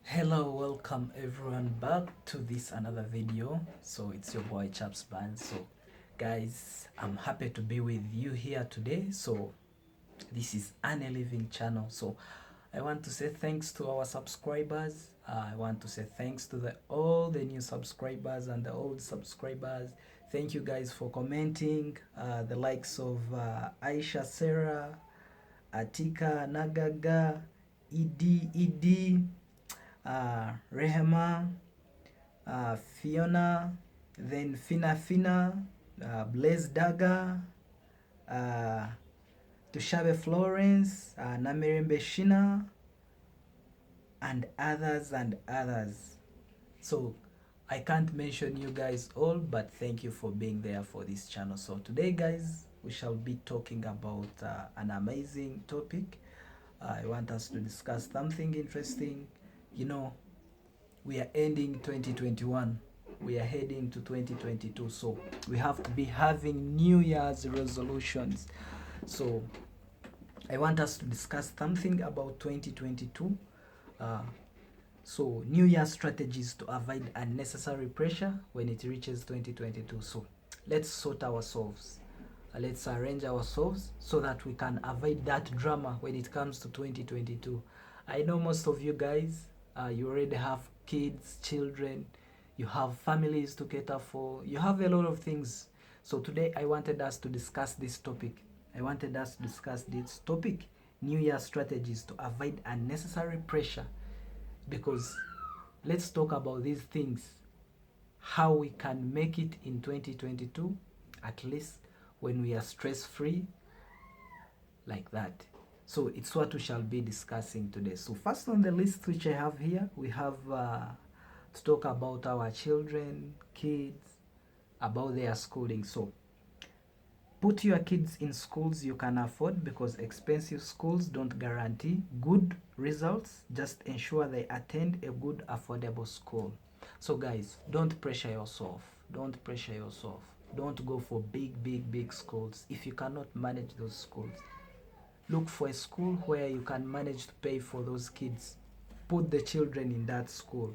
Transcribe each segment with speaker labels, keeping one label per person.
Speaker 1: Hello, welcome everyone back to this another video. So it's your boy Chaps Band. So guys, I'm happy to be with you here today. So this is an living channel. So I want to say thanks to our subscribers. I want to say thanks to all the new subscribers and the old subscribers. Thank you guys for commenting. The likes of Aisha Sarah, Atika Nagaga, Ed, Rehema, Fiona, then Fina, Blaze Daga, uh, Tushabe Florence, Namirembe Shina, and others and others. So I can't mention you guys all, but thank you for being there for this channel. So today, guys, we shall be talking about an amazing topic. I want us to discuss something interesting. You know, we are ending 2021. We are heading to 2022. So we have to be having New Year's resolutions. So I want us to discuss something about 2022. So New Year strategies to avoid unnecessary pressure when it reaches 2022. So let's sort ourselves. Let's arrange ourselves so that we can avoid that drama when it comes to 2022. I know most of you guys, you already have kids, children, you have families to cater for, you have a lot of things. So today I wanted us to discuss this topic. New Year strategies to avoid unnecessary pressure. Because let's talk about these things, how we can make it in 2022, at least when we are stress-free, like that. So it's what we shall be discussing today. So first on the list which I have here, we have to talk about our children, kids, about their schooling. So put your kids in schools you can afford, because expensive schools don't guarantee good results. Just ensure they attend a good affordable school. So guys, don't pressure yourself. Don't go for big schools if you cannot manage those schools. Look for a school where you can manage to pay for those kids. Put the children in that school,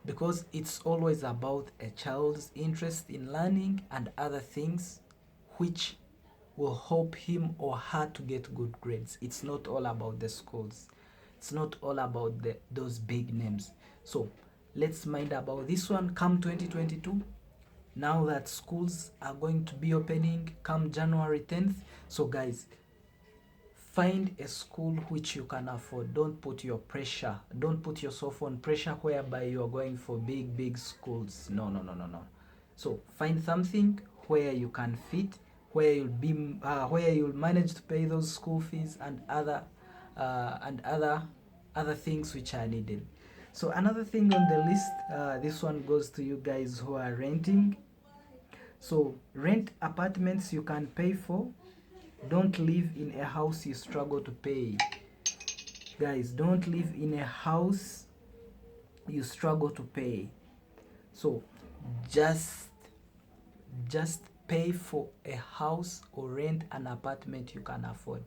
Speaker 1: because it's always about a child's interest in learning and other things which will help him or her to get good grades. It's not all about the schools. It's not all about those big names. So let's mind about this one come 2022. Now that schools are going to be opening come January 10th. So guys, find a school which you can afford. Don't put yourself on pressure whereby you are going for big schools. No. So find something where you can fit, where you'll manage to pay those school fees and other things which are needed. So another thing on the list, this one goes to you guys who are renting. So rent apartments you can pay for. Don't live in a house you struggle to pay. Guys, don't live in a house you struggle to pay. So just pay for a house or rent an apartment you can afford.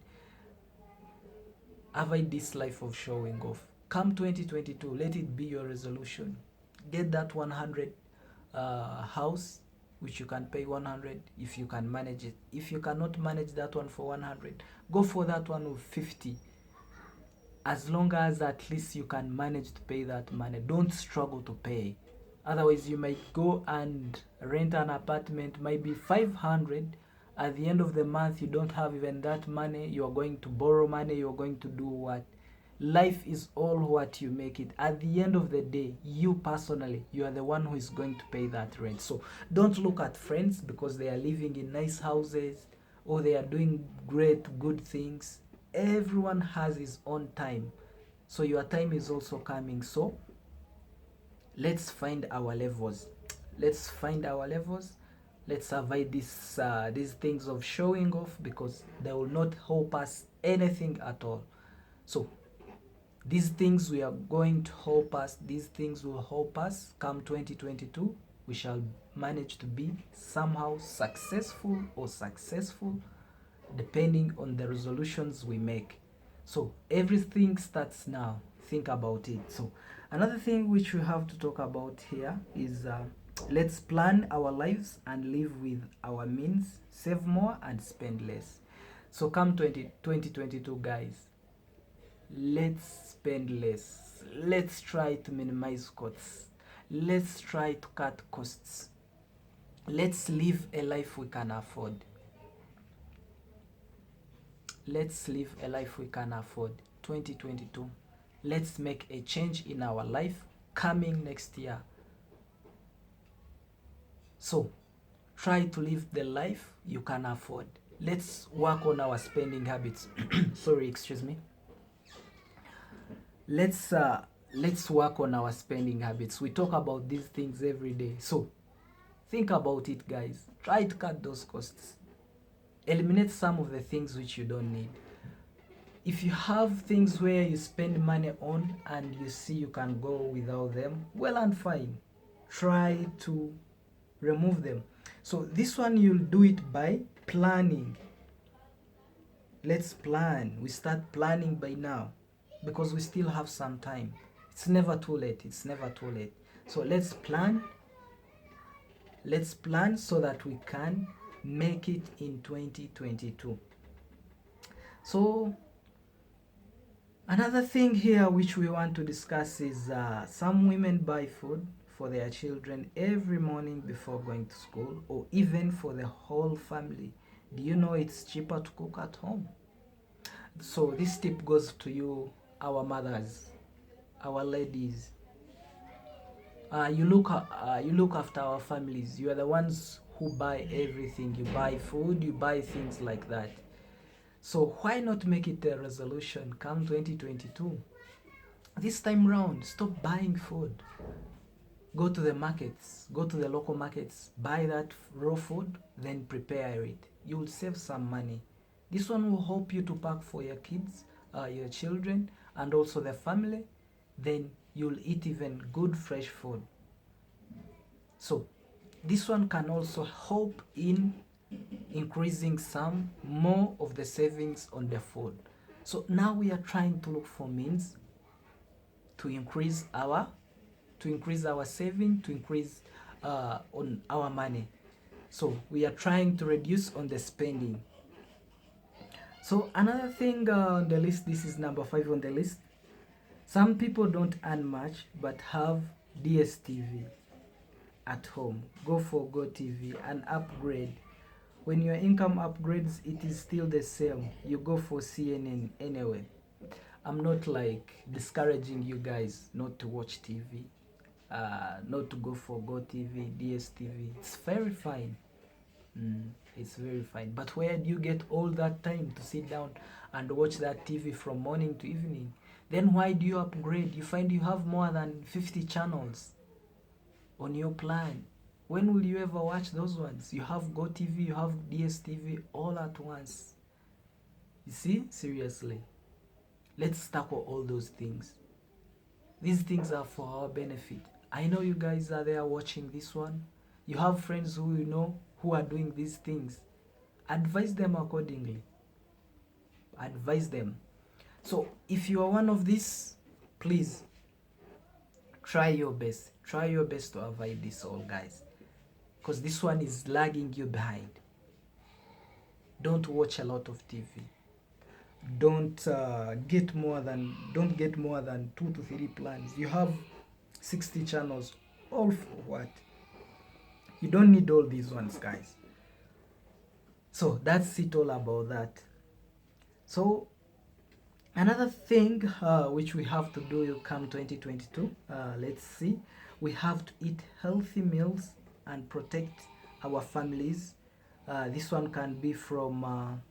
Speaker 1: Avoid this life of showing off. Come 2022, let it be your resolution. Get that 100 house which you can pay 100 if you can manage it. If you cannot manage that one for 100, go for that one with 50. As long as at least you can manage to pay that money. Don't struggle to pay. Otherwise you might go and rent an apartment, might be 500. At the end of the month you don't have even that money. You are going to borrow money. You are going to do what? Life is all what you make it. At the end of the day, you personally, you are the one who is going to pay that rent. So don't look at friends because they are living in nice houses or they are doing good things. Everyone has his own time. So your time is also coming. So let's find our levels. Let's avoid these things of showing off, because they will not help us anything at all. So these things we are going to help us. These things will help us come 2022. We shall manage to be somehow successful depending on the resolutions we make. So everything starts now. think about it. So another thing which we have to talk about here is let's plan our lives and live with our means, save more and spend less. So come 2022 guys, let's spend less. Let's try to minimize costs. Let's try to cut costs. Let's live a life we can afford. Let's live a life we can afford. 2022. Let's make a change in our life coming next year. So, try to live the life you can afford. Let's work on our spending habits. Sorry, excuse me. Let's work on our spending habits. We talk about these things every day. So, think about it, guys. Try to cut those costs. Eliminate some of the things which you don't need. If you have things where you spend money on and you see you can go without them, well and fine. Try to remove them. So this one you'll do it by planning. Let's plan. We start planning by now because we still have some time. It's never too late. It's never too late. So let's plan. Let's plan so that we can make it in 2022. So another thing here which we want to discuss is some women buy food for their children every morning before going to school, or even for the whole family. Do you know it's cheaper to cook at home? So this tip goes to you, our mothers, our ladies. You look after our families. You are the ones who buy everything. You buy food, you buy things like that. So why not make it a resolution come 2022? This time round, stop buying food. Go to the markets, go to the local markets, buy that raw food, then prepare it. You will save some money. This one will help you to pack for your kids, your children, and also the family. Then you'll eat even good fresh food. So this one can also help in increasing some more of the savings on the food. So now we are trying to look for means to increase our saving, to increase on our money. So we are trying to reduce on the spending. So another thing on the list, this is number 5 on the list. Some people don't earn much but have DSTV at home. Go for GoTV and upgrade. When your income upgrades, it is still the same. You go for CNN anyway. I'm not like discouraging you guys not to watch TV, not to go for GoTV, DSTV. It's very fine. It's very fine. But where do you get all that time to sit down and watch that TV from morning to evening? Then why do you upgrade? You find you have more than 50 channels on your plan. When will you ever watch those ones? You have GoTV, you have DSTV all at once. You see? Seriously. Let's tackle all those things. These things are for our benefit. I know you guys are there watching this one. You have friends who you know who are doing these things. Advise them accordingly. Advise them. So if you are one of these, please try your best. Try your best to avoid this all, guys. Because this one is lagging you behind. Don't watch a lot of TV. Don't get more than 2 to 3 plans. You have 60 channels. All for what? You don't need all these ones, guys. So that's it all about that. So another thing which we have to do come 2022, let's see. We have to eat healthy meals and protect our families. This one can be from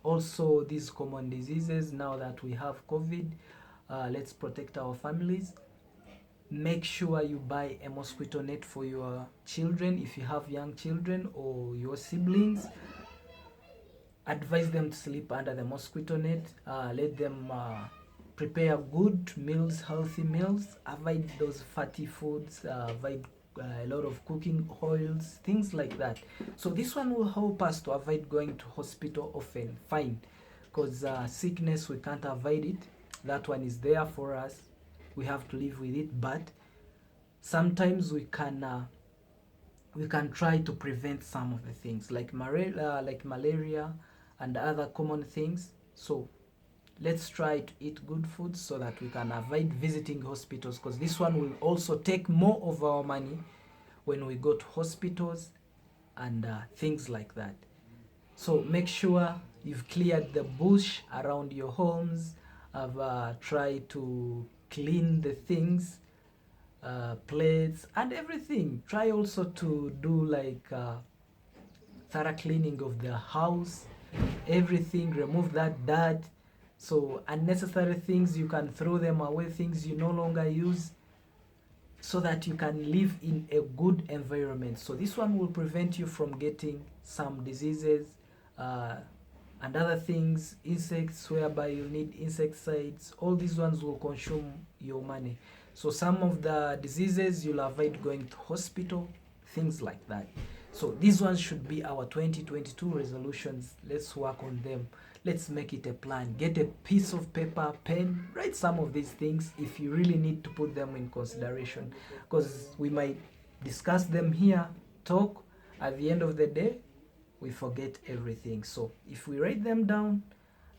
Speaker 1: also these common diseases. Now that we have COVID, let's protect our families. Make sure you buy a mosquito net for your children if you have young children or your siblings. Advise them to sleep under the mosquito net. Let them prepare good meals, healthy meals. Avoid those fatty foods. Avoid a lot of cooking oils, things like that. So this one will help us to avoid going to hospital often. Fine, because sickness, we can't avoid it. that one is there for us. We have to live with it, but sometimes we can try to prevent some of the things like malaria and other common things. So let's try to eat good food so that we can avoid visiting hospitals, because this one will also take more of our money when we go to hospitals and things like that. So make sure you've cleared the bush around your homes. Have tried to clean the things, plates and everything. Try also to do like thorough cleaning of the house, everything, remove that dirt. So unnecessary things, you can throw them away, things you no longer use, so that you can live in a good environment. So this one will prevent you from getting some diseases and other things, insects whereby you need insecticides. All these ones will consume your money. So some of the diseases you'll avoid going to hospital, things like that. So these ones should be our 2022 resolutions. Let's work on them. Let's make it a plan. Get a piece of paper, pen, write some of these things if you really need to put them in consideration, because we might discuss them here, talk, at the end of the day we forget everything. So if we write them down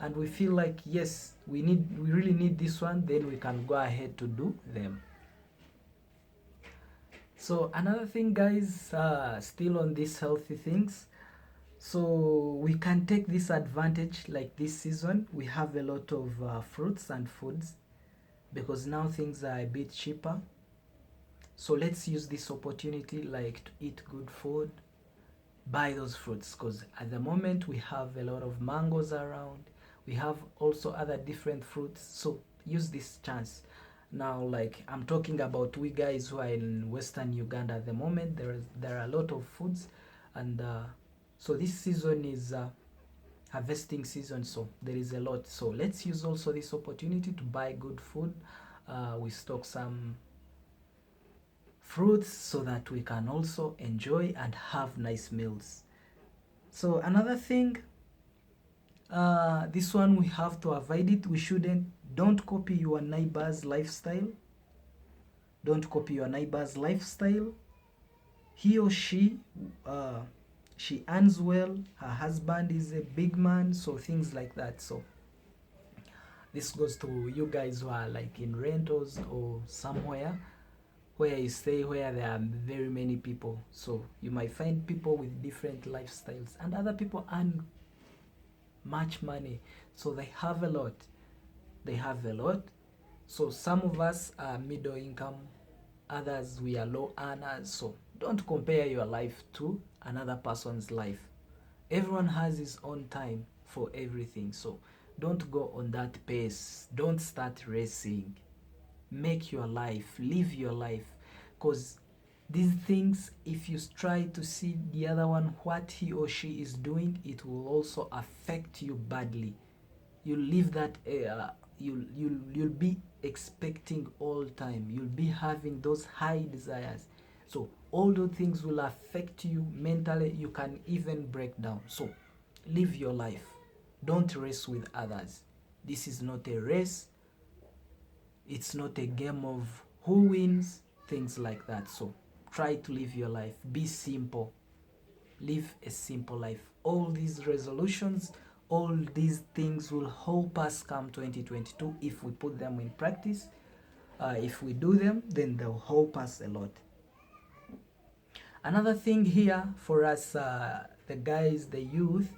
Speaker 1: and we feel like yes, we really need this one, then we can go ahead to do them. So another thing, guys, still on these healthy things, so we can take this advantage. Like this season we have a lot of fruits and foods, because now things are a bit cheaper. So let's use this opportunity like to eat good food, buy those fruits, because at the moment we have a lot of mangoes around, we have also other different fruits. So use this chance. Now, like I'm talking about we guys who are in Western Uganda at the moment, there are a lot of foods, and so this season is harvesting season, so there is a lot. So let's use also this opportunity to buy good food. We stock some fruits so that we can also enjoy and have nice meals. So another thing, this one we have to avoid it. Don't copy your neighbor's lifestyle. Don't copy your neighbor's lifestyle. He or she earns well, her husband is a big man, so things like that. So this goes to you guys who are like in rentals or somewhere where you stay, where there are very many people. So you might find people with different lifestyles, and other people earn much money, so they have a lot. So some of us are middle income, others we are low earners. So don't compare your life to another person's life. Everyone has his own time for everything, so don't go on that pace. Don't start racing. Make your life, live your life, because these things, if you try to see the other one what he or she is doing, it will also affect you badly. You'll live that you'll be expecting all time, you'll be having those high desires, so all those things will affect you mentally. You can even break down. So live your life. Don't race with others. This is not a race. It's not a game of who wins, things like that. So try to live your life. Be simple. Live a simple life. All these resolutions, all these things will help us come 2022 if we put them in practice. If we do them, then they'll help us a lot. Another thing here for us, the guys, the youth,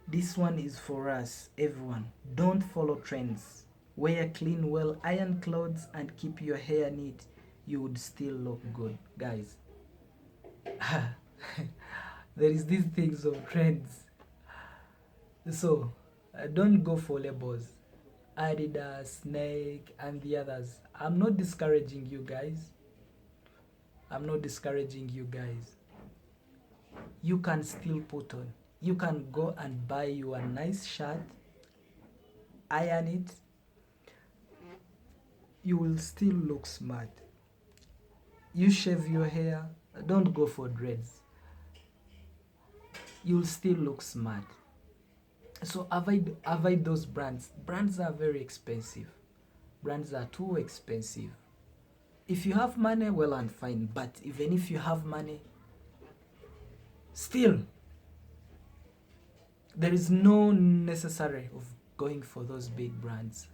Speaker 1: this one is for us, everyone. Don't follow trends. Wear clean, well ironed clothes and keep your hair neat. You would still look good, guys. There is these things of trends. So don't go for labels. Adidas, Nike, and the others. I'm not discouraging you guys. You can still put on. You can go and buy you a nice shirt, iron it. You will still look smart. You shave your hair. Don't go for dreads. You'll still look smart. So avoid those brands. Brands are very expensive. Brands are too expensive. If you have money, well and fine. But even if you have money, still there is no necessary of going for those big brands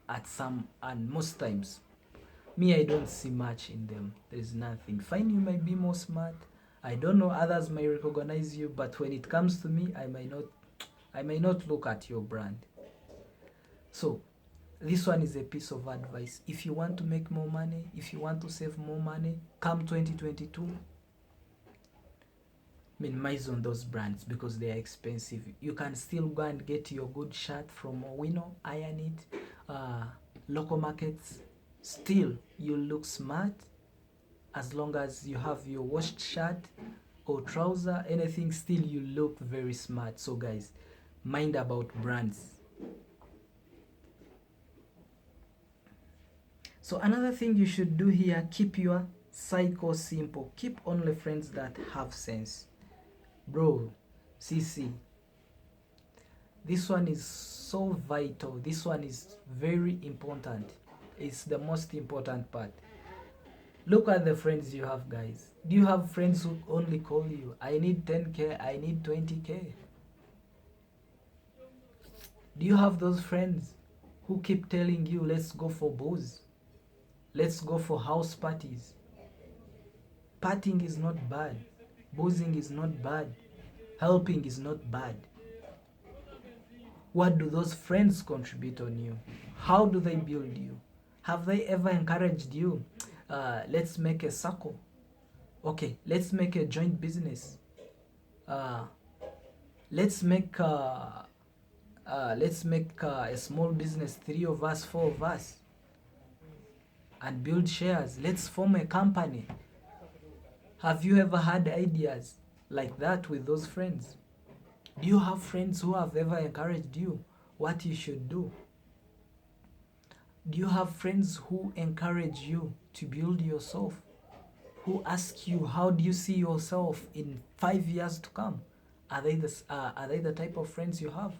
Speaker 1: at some and most times. Me, I don't see much in them. There is nothing. Fine, you might be more smart. I don't know, others may recognize you, but when it comes to me, I may not look at your brand. So this one is a piece of advice. If you want to make more money, if you want to save more money, come 2022, minimize on those brands because they are expensive. You can still go and get your good shirt from Owino, iron it, local markets. Still, you look smart as long as you have your washed shirt or trouser, anything, still you look very smart. So guys, mind about brands. So another thing you should do here, keep your cycle simple. Keep only friends that have sense. Bro, CC, this one is so vital. This one is very important. It's the most important part. Look at the friends you have, guys. Do you have friends who only call you, I need 10k, I need 20k? Do you have those friends who keep telling you, let's go for booze, let's go for house parties? Partying is not bad, boozing is not bad, helping is not bad. What do those friends contribute on you? How do they build you? Have they ever encouraged you? Let's make a circle. Okay, let's make a joint business. Let's make a small business, 3 of us, 4 of us, and build shares. Let's form a company. Have you ever had ideas like that with those friends? Do you have friends who have ever encouraged you what you should do? Do you have friends who encourage you to build yourself? Who ask you, how do you see yourself in 5 years to come? Are they the type of friends you have?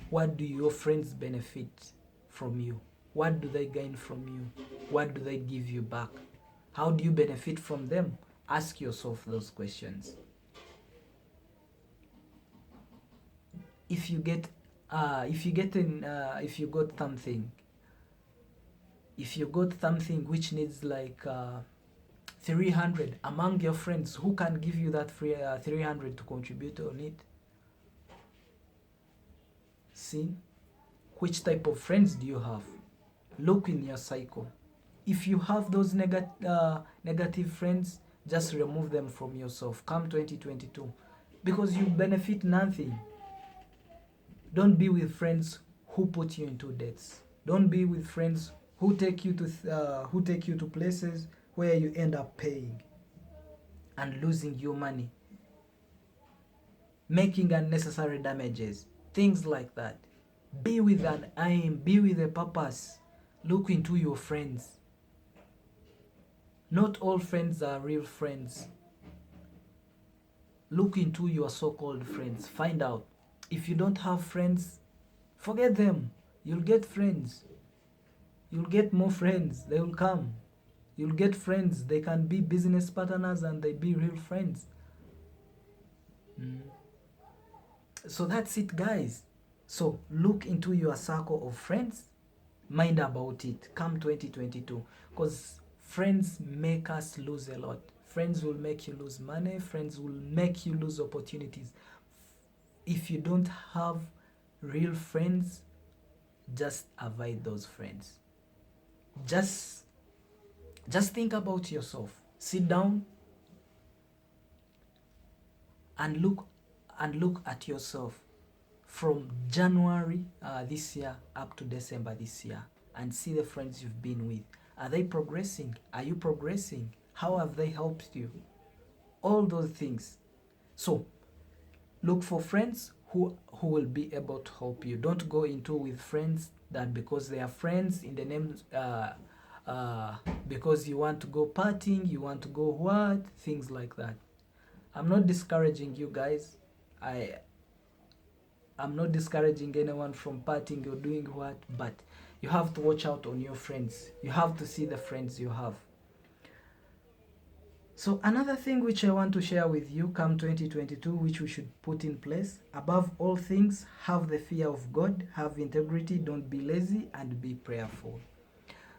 Speaker 1: What do your friends benefit from you? What do they gain from you? What do they give you back? How do you benefit from them? Ask yourself those questions. If you got something which needs like 300 among your friends, who can give you that free 300 to contribute on it? See, which type of friends do you have? Look in your cycle. If you have those negative friends, just remove them from yourself. Come 2022, because you benefit nothing. Don't be with friends who put you into debts. Don't be with friends who take you to places where you end up paying and losing your money, making unnecessary damages, things like that. Be with an aim, be with a purpose. Look into your friends. Not all friends are real friends. Look into your so-called friends. Find out. If you don't have friends, forget them. You'll get friends. You'll get more friends. They will come. You'll get friends. They can be business partners and they be real friends. So that's it, guys. So look into your circle of friends. Mind about it. Come 2022. Because friends make us lose a lot. Friends will make you lose money. Friends will make you lose opportunities. If you don't have real friends, just avoid those friends. Just think about yourself. Sit down and look at yourself from January this year up to December this year, and see the friends you've been with. Are they progressing? Are you progressing? How have they helped you? All those things. So look for friends who will be able to help you. Don't go into with friends that because they are friends in the name because you want to go partying, you want to go what? Things like that. I'm not discouraging you guys. I'm not discouraging anyone from partying or doing what, but you have to watch out on your friends. You have to see the friends you have. So another thing which I want to share with you come 2022, which we should put in place, above all things, have the fear of God, have integrity, don't be lazy, and be prayerful.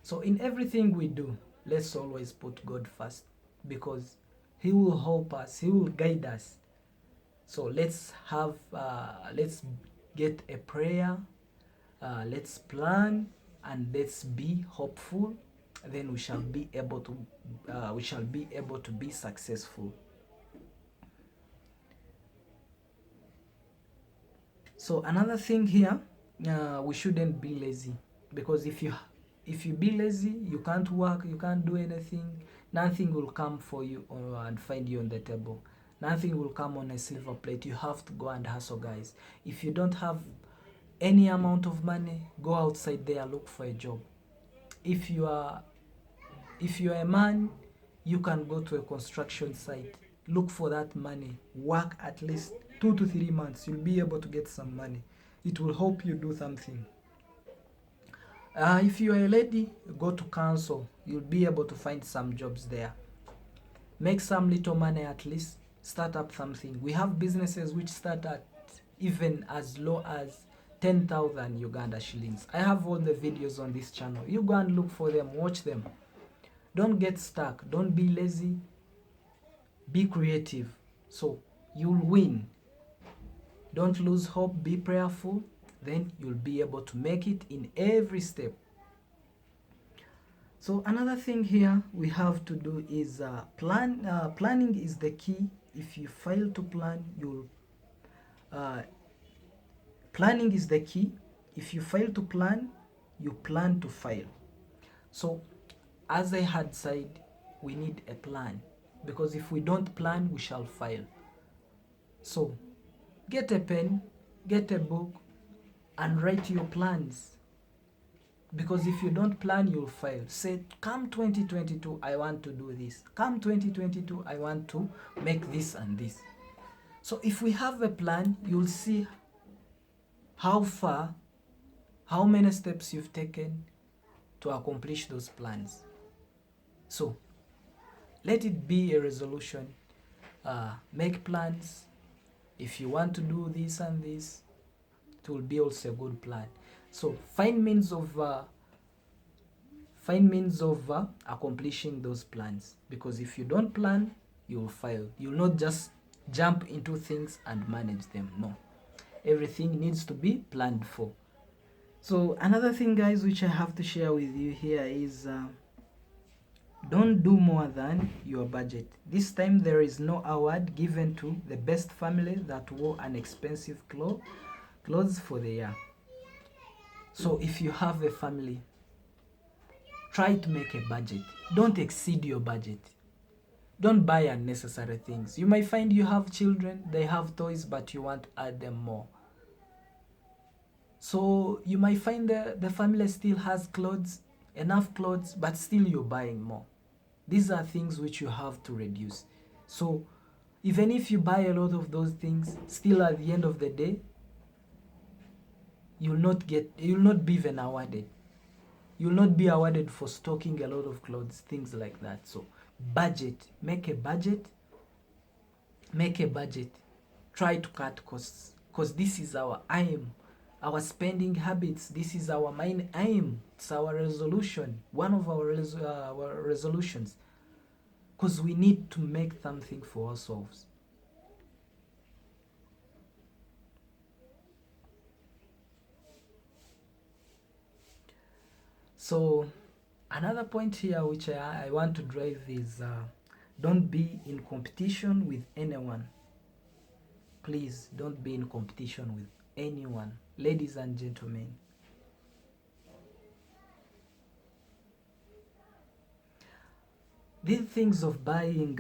Speaker 1: So in everything we do, let's always put God first, because He will help us, He will guide us. So let's get a prayer, let's plan, and let's be hopeful. Then we shall be able to be successful. So another thing here, we shouldn't be lazy, because if you be lazy, you can't work, you can't do anything. Nothing will come for you and find you on the table. Nothing will come on a silver plate. You have to go and hustle, guys. If you don't have any amount of money, go outside there, look for a job. If you are a man, you can go to a construction site, look for that money, work at least 2 to 3 months. You'll be able to get some money. It will help you do something. If you are a lady, go to council. You'll be able to find some jobs there. Make some little money at least. Start up something. We have businesses which start at even as low as 10,000 Uganda shillings. I have all the videos on this channel. You go and look for them, watch them. Don't get stuck. Don't be lazy. Be creative. So you'll win. Don't lose hope. Be prayerful. Then you'll be able to make it in every step. So another thing here we have to do is plan. Planning is the key. If you fail to plan, planning is the key. If you fail to plan, you plan to fail. So as I had said, we need a plan, because if we don't plan, we shall fail. So get a pen, get a book, and write your plans. Because if you don't plan, you'll fail. Say, come 2022, I want to do this. Come 2022, I want to make this and this. So if we have a plan, you'll see how many steps you've taken to accomplish those plans. So let it be a resolution. Make plans. If you want to do this and this, it will be also a good plan. So find means of accomplishing those plans, because if you don't plan, you will fail. You will not just jump into things and manage them. No, everything needs to be planned for. So another thing, guys, which I have to share with you here is don't do more than your budget. This time there is no award given to the best family that wore an expensive clothes for the year. So if you have a family, try to make a budget. Don't exceed your budget. Don't buy unnecessary things. You might find you have children, they have toys, but you want to add them more. So you might find the family still has enough clothes, but still you're buying more. These are things which you have to reduce. So even if you buy a lot of those things, still at the end of the day, you'll not be even awarded. You'll not be awarded for stocking a lot of clothes, things like that. So budget, make a budget. Try to cut costs, because this is our aim, our spending habits. This is our main aim. It's our resolution, one of our resolutions, because we need to make something for ourselves. So another point here which I want to drive is don't be in competition with anyone. Please don't be in competition with anyone, ladies and gentlemen. These things of buying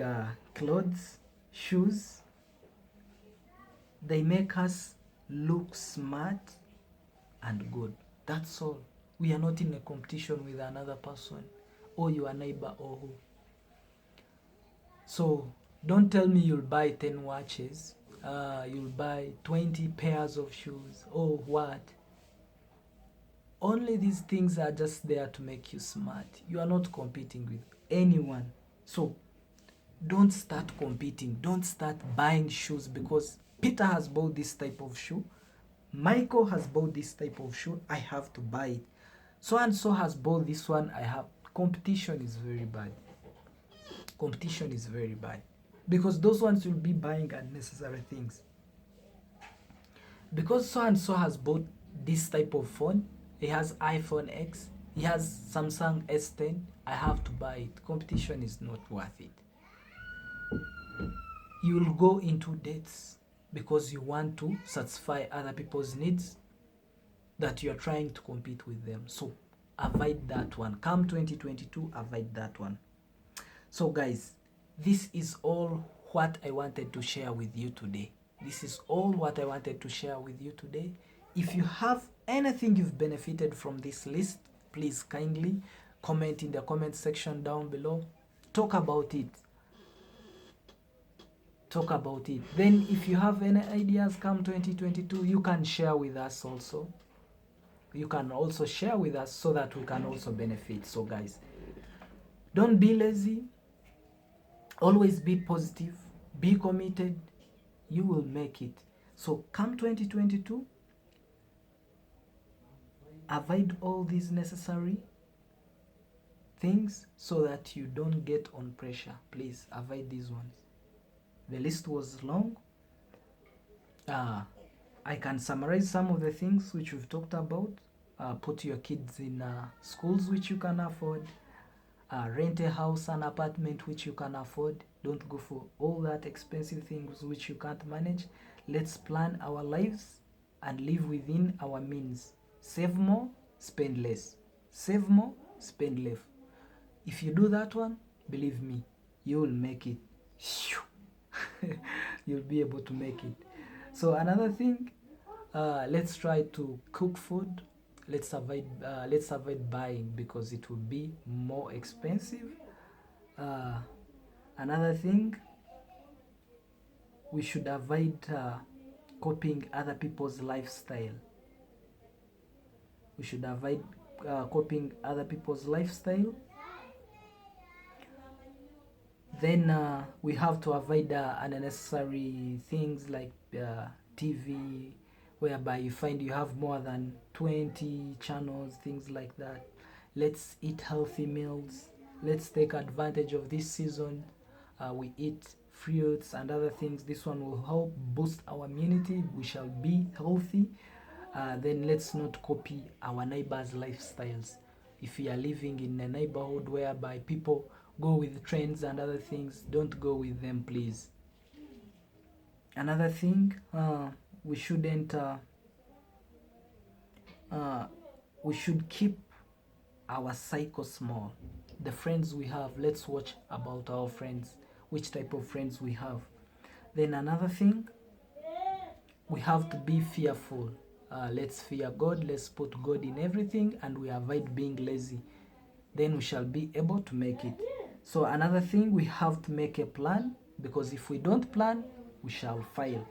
Speaker 1: clothes, shoes, they make us look smart and good. That's all. We are not in a competition with another person or your neighbor or who. So Don't tell me you'll buy 10 watches, you'll buy 20 pairs of shoes, or what. Only these things are just there to make you smart. You are not competing with anyone. So don't start competing. Don't start buying shoes because Peter has bought this type of shoe. Michael has bought this type of shoe. I have to buy it. So and so has bought this one. I have. Competition is very bad. Competition is very bad. Because those ones will be buying unnecessary things. Because so and so has bought this type of phone, he has iPhone X, he has Samsung S10, I have to buy it. Competition is not worth it. You will go into debts because you want to satisfy other people's needs that you are trying to compete with them. So avoid that one. Come 2022, avoid that one. So guys, this is all what I wanted to share with you today. This is all what I wanted to share with you today. If you have anything you've benefited from this list, please kindly comment in the comment section down below. Talk about it. Talk about it. Then if you have any ideas come 2022, you can share with us also. You can also share with us so that we can also benefit. So guys, don't be lazy. Always be positive. Be committed. You will make it. So come 2022, avoid all these necessary things so that you don't get on pressure. Please avoid these ones. The list was long. I can summarize some of the things which we've talked about. Put your kids in schools which you can afford. Rent a house, an apartment which you can afford. Don't go for all that expensive things which you can't manage. Let's plan our lives and live within our means. Save more, spend less. Save more, spend less. If you do that one, believe me, you will make it. You'll be able to make it. So another thing, let's try to cook food. Let's avoid buying because it will be more expensive. Another thing, we should avoid copying other people's lifestyle. We should avoid copying other people's lifestyle. Then we have to avoid unnecessary things like TV, whereby you find you have more than 20 channels, things like that. Let's eat healthy meals. Let's take advantage of this season. We eat fruits and other things. This one will help boost our immunity. We shall be healthy. Then let's not copy our neighbors' lifestyles. If you are living in a neighborhood whereby people go with trends and other things, don't go with them, please. Another thing, we shouldn't we should keep our cycle small. The friends we have, let's watch about our friends, which type of friends we have. Then another thing, we have to be fearful. Let's fear God, let's put God in everything, and we avoid being lazy. Then we shall be able to make it. So another thing, we have to make a plan, because if we don't plan, we shall fail.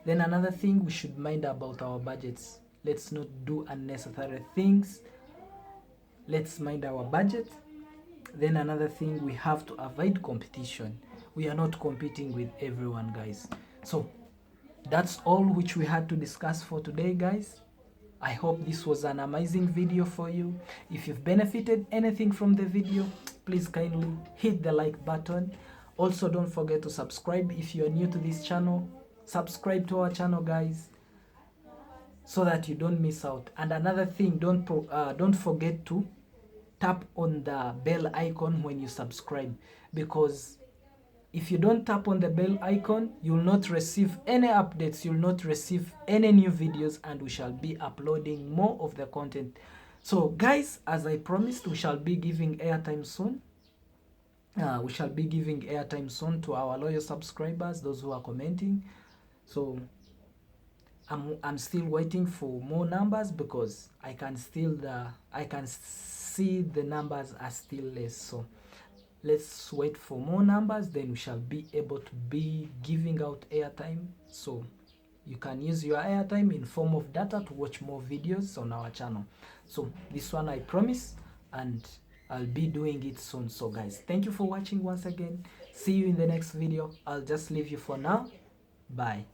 Speaker 1: Then another thing, we should mind about our budgets. Let's not do unnecessary things. Let's mind our budget. Then another thing, we have to avoid competition. We are not competing with everyone, guys. So that's all which we had to discuss for today, guys. I hope this was an amazing video for you. If you've benefited anything from the video, please kindly hit the like button. Also, don't forget to subscribe if you are new to this channel. Subscribe to our channel, guys, so that you don't miss out. And another thing, don't forget to tap on the bell icon when you subscribe, because if you don't tap on the bell icon, you'll not receive any updates, you'll not receive any new videos, and we shall be uploading more of the content. So guys, as I promised, we shall be giving airtime soon. We shall be giving airtime soon to our loyal subscribers, those who are commenting. So I'm still waiting for more numbers, because I can see the numbers are still less. So let's wait for more numbers, then we shall be able to be giving out airtime. So you can use your airtime in form of data to watch more videos on our channel. So this one I promise, and I'll be doing it soon. So guys, thank you for watching once again. See you in the next video. I'll just leave you for now. Bye.